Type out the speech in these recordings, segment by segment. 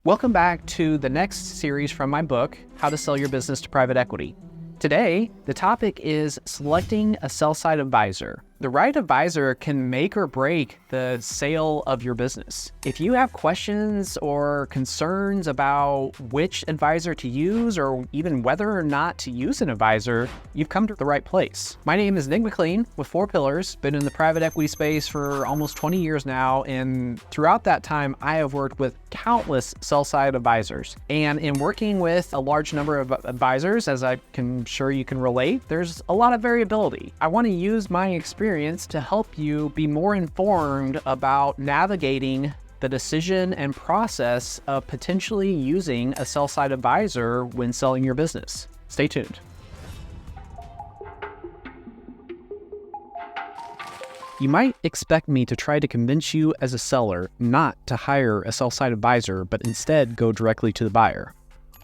Welcome back to the next series from my book, How to Sell Your Business to Private Equity. Today, the topic is selecting a sell-side advisor. The right advisor can make or break the sale of your business. If you have questions or concerns about which advisor to use or even whether or not to use an advisor, you've come to the right place. My name is Nick McLean with 4 Pillars, been in the private equity space for almost 20 years now, and throughout that time, I have worked with countless sell-side advisors. And in working with a large number of advisors, as I'm sure you can relate, there's a lot of variability. I want to use my experience to help you be more informed about navigating the decision and process of potentially using a sell-side advisor when selling your business. Stay tuned. You might expect me to try to convince you as a seller not to hire a sell-side advisor, but instead go directly to the buyer.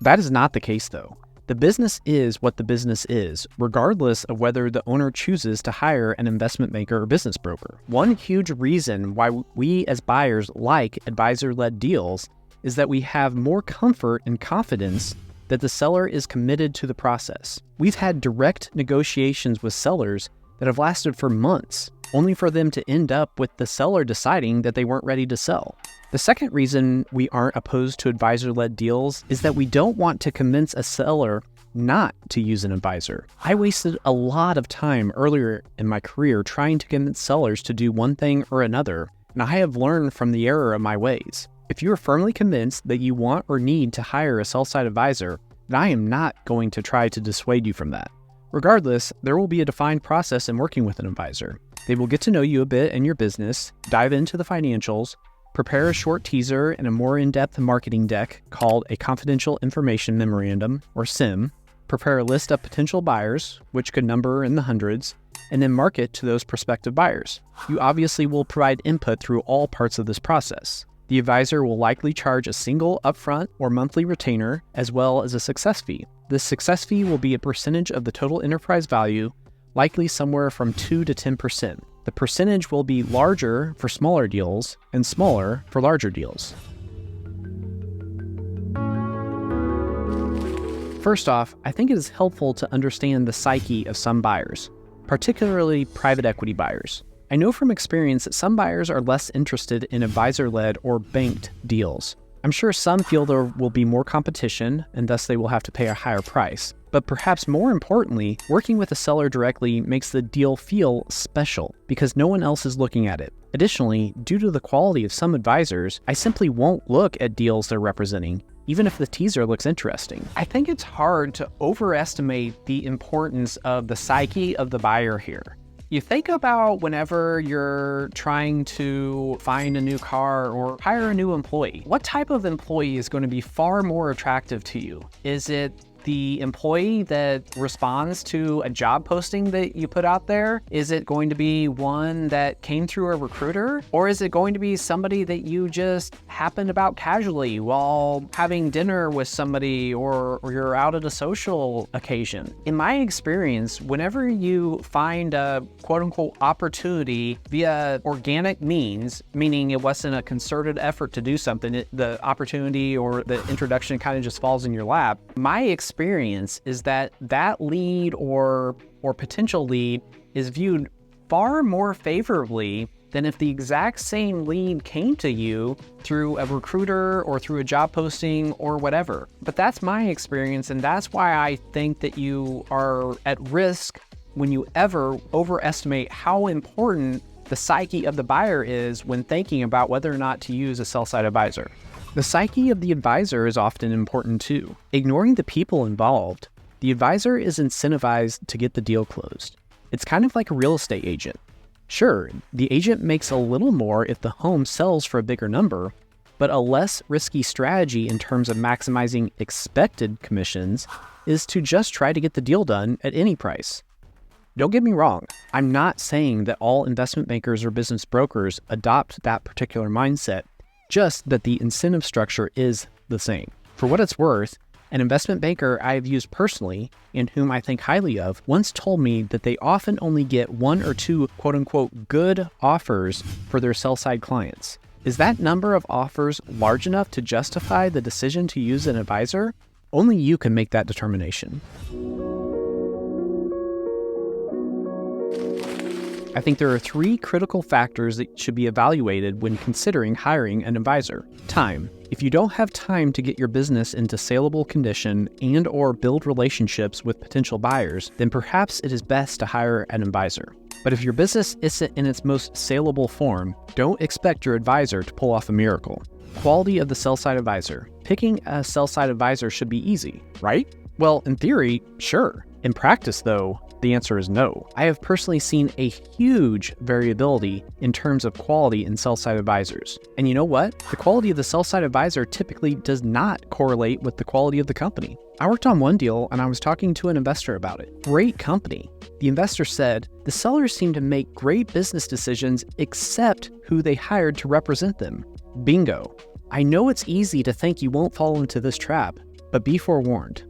That is not the case though. The business is what the business is, regardless of whether the owner chooses to hire an investment banker or business broker. One huge reason why we as buyers like advisor-led deals is that we have more comfort and confidence that the seller is committed to the process. We've had direct negotiations with sellers that have lasted for months, only for them to end up with the seller deciding that they weren't ready to sell. The second reason we aren't opposed to advisor-led deals is that we don't want to convince a seller not to use an advisor. I wasted a lot of time earlier in my career trying to convince sellers to do one thing or another, and I have learned from the error of my ways. If you are firmly convinced that you want or need to hire a sell-side advisor, then I am not going to try to dissuade you from that. Regardless, there will be a defined process in working with an advisor. They will get to know you a bit and your business, dive into the financials, prepare a short teaser and a more in-depth marketing deck called a Confidential Information Memorandum, or CIM, prepare a list of potential buyers, which could number in the hundreds, and then market to those prospective buyers. You obviously will provide input through all parts of this process. The advisor will likely charge a single upfront or monthly retainer, as well as a success fee. This success fee will be a percentage of the total enterprise value, likely somewhere from 2 to 10%. The percentage will be larger for smaller deals and smaller for larger deals. First off, I think it is helpful to understand the psyche of some buyers, particularly private equity buyers. I know from experience that some buyers are less interested in advisor-led or banked deals. I'm sure some feel there will be more competition and thus they will have to pay a higher price. But perhaps more importantly, working with a seller directly makes the deal feel special because no one else is looking at it. Additionally, due to the quality of some advisors, I simply won't look at deals they're representing, even if the teaser looks interesting. I think it's hard to overestimate the importance of the psyche of the buyer here. You think about whenever you're trying to find a new car or hire a new employee. What type of employee is going to be far more attractive to you? Is it the employee that responds to a job posting that you put out there? Is it going to be one that came through a recruiter? Or is it going to be somebody that you just happened about casually while having dinner with somebody or you're out at a social occasion? In my experience, whenever you find a quote unquote opportunity via organic means, meaning it wasn't a concerted effort to do something, the opportunity or the introduction kind of just falls in your lap. My experience is that lead or potential lead is viewed far more favorably than if the exact same lead came to you through a recruiter or through a job posting or whatever. But that's my experience, and that's why I think that you are at risk when you ever overestimate how important the psyche of the buyer is when thinking about whether or not to use a sell-side advisor. The psyche of the advisor is often important too. Ignoring the people involved, the advisor is incentivized to get the deal closed. It's kind of like a real estate agent. Sure, the agent makes a little more if the home sells for a bigger number, but a less risky strategy in terms of maximizing expected commissions is to just try to get the deal done at any price. Don't get me wrong, I'm not saying that all investment bankers or business brokers adopt that particular mindset, just that the incentive structure is the same. For what it's worth, an investment banker I have used personally, and whom I think highly of, once told me that they often only get 1 or 2 quote-unquote good offers for their sell-side clients. Is that number of offers large enough to justify the decision to use an advisor? Only you can make that determination. I think there are 3 critical factors that should be evaluated when considering hiring an advisor. Time. If you don't have time to get your business into saleable condition and/or build relationships with potential buyers, then perhaps it is best to hire an advisor. But if your business isn't in its most saleable form, don't expect your advisor to pull off a miracle. Quality of the sell-side advisor. Picking a sell-side advisor should be easy, right? Well, in theory, sure. In practice, though, the answer is no. I have personally seen a huge variability in terms of quality in sell-side advisors. And you know what? The quality of the sell-side advisor typically does not correlate with the quality of the company. I worked on one deal and I was talking to an investor about it. Great company. The investor said, the sellers seem to make great business decisions except who they hired to represent them. Bingo. I know it's easy to think you won't fall into this trap, but be forewarned.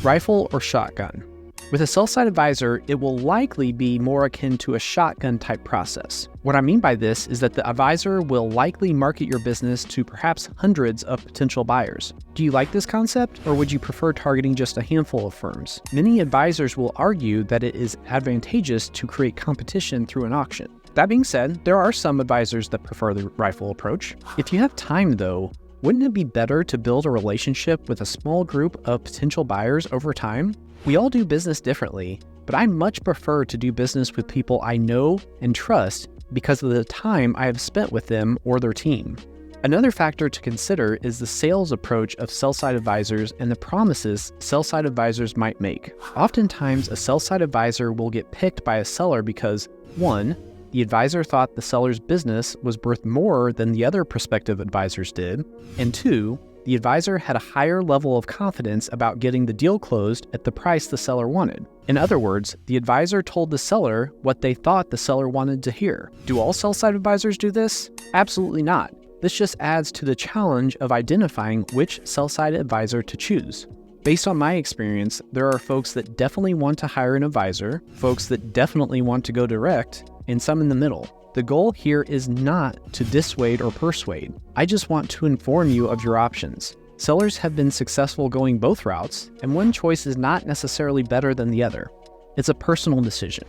Rifle or shotgun? With a sell-side advisor, it will likely be more akin to a shotgun type process. What I mean by this is that the advisor will likely market your business to perhaps hundreds of potential buyers. Do you like this concept, or would you prefer targeting just a handful of firms? Many advisors will argue that it is advantageous to create competition through an auction. That being said, there are some advisors that prefer the rifle approach. If you have time though, wouldn't it be better to build a relationship with a small group of potential buyers over time? We all do business differently, but I much prefer to do business with people I know and trust because of the time I have spent with them or their team. Another factor to consider is the sales approach of sell-side advisors and the promises sell-side advisors might make. Oftentimes, a sell-side advisor will get picked by a seller because 1. The advisor thought the seller's business was worth more than the other prospective advisors did, and 2. The advisor had a higher level of confidence about getting the deal closed at the price the seller wanted. In other words, the advisor told the seller what they thought the seller wanted to hear. Do all sell-side advisors do this? Absolutely not. This just adds to the challenge of identifying which sell-side advisor to choose. Based on my experience, there are folks that definitely want to hire an advisor, folks that definitely want to go direct, and some in the middle. The goal here is not to dissuade or persuade. I just want to inform you of your options. Sellers have been successful going both routes, and one choice is not necessarily better than the other. It's a personal decision.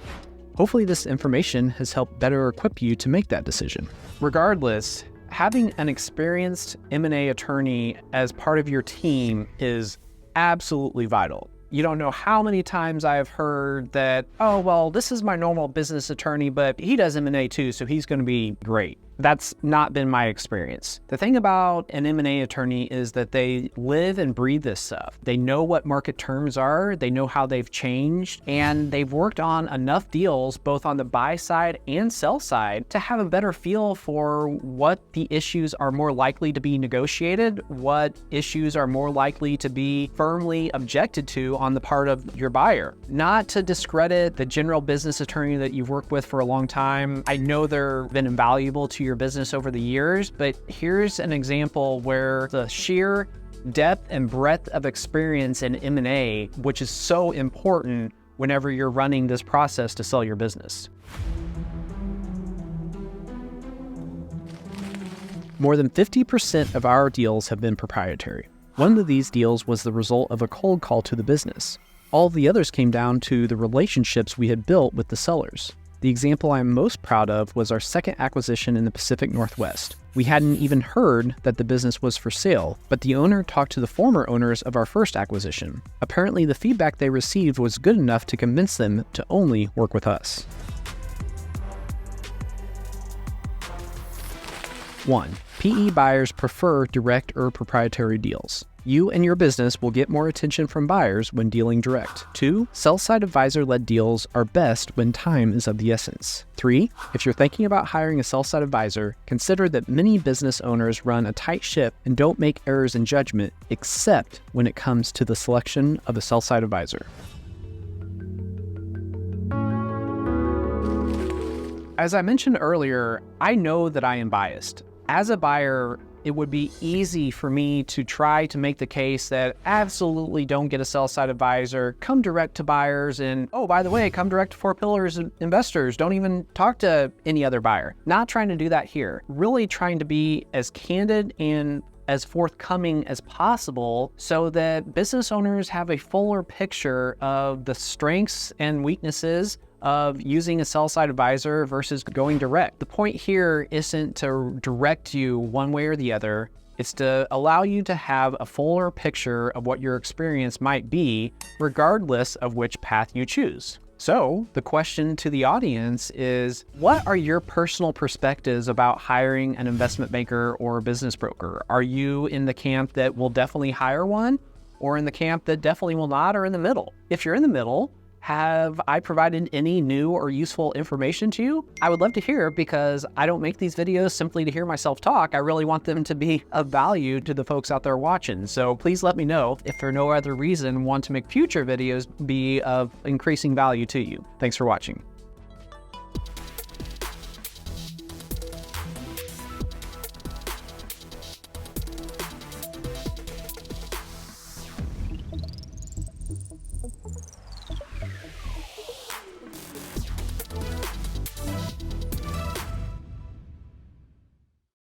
Hopefully this information has helped better equip you to make that decision. Regardless, having an experienced M&A attorney as part of your team is absolutely vital. You don't know how many times I've heard that, oh, well, this is my normal business attorney, but he does M&A too, so he's going to be great. That's not been my experience. The thing about an M&A attorney is that they live and breathe this stuff. They know what market terms are, they know how they've changed, and they've worked on enough deals, both on the buy side and sell side, to have a better feel for what the issues are more likely to be negotiated, what issues are more likely to be firmly objected to on the part of your buyer. Not to discredit the general business attorney that you've worked with for a long time. I know they've been invaluable to your business over the years, but here's an example where the sheer depth and breadth of experience in M&A, which is so important whenever you're running this process to sell your business. More than 50% of our deals have been proprietary. One of these deals was the result of a cold call to the business. All the others came down to the relationships we had built with the sellers. The example I'm most proud of was our second acquisition in the Pacific Northwest. We hadn't even heard that the business was for sale, but the owner talked to the former owners of our first acquisition. Apparently, the feedback they received was good enough to convince them to only work with us. 1. PE buyers prefer direct or proprietary deals. You and your business will get more attention from buyers when dealing direct. 2. Sell-side advisor-led deals are best when time is of the essence. 3. If you're thinking about hiring a sell-side advisor, consider that many business owners run a tight ship and don't make errors in judgment, except when it comes to the selection of a sell-side advisor. As I mentioned earlier, I know that I am biased. As a buyer, it would be easy for me to try to make the case that absolutely don't get a sell-side advisor, come direct to buyers, and oh, by the way, come direct to Four Pillars investors. Don't even talk to any other buyer. Not trying to do that here. Really trying to be as candid and as forthcoming as possible so that business owners have a fuller picture of the strengths and weaknesses of using a sell-side advisor versus going direct. The point here isn't to direct you one way or the other. It's to allow you to have a fuller picture of what your experience might be, regardless of which path you choose. So the question to the audience is, what are your personal perspectives about hiring an investment banker or a business broker? Are you in the camp that will definitely hire one, or in the camp that definitely will not, or in the middle? If you're in the middle, have I provided any new or useful information to you? I would love to hear, because I don't make these videos simply to hear myself talk. I really want them to be of value to the folks out there watching. So please let me know if for no other reason want to make future videos be of increasing value to you. Thanks for watching.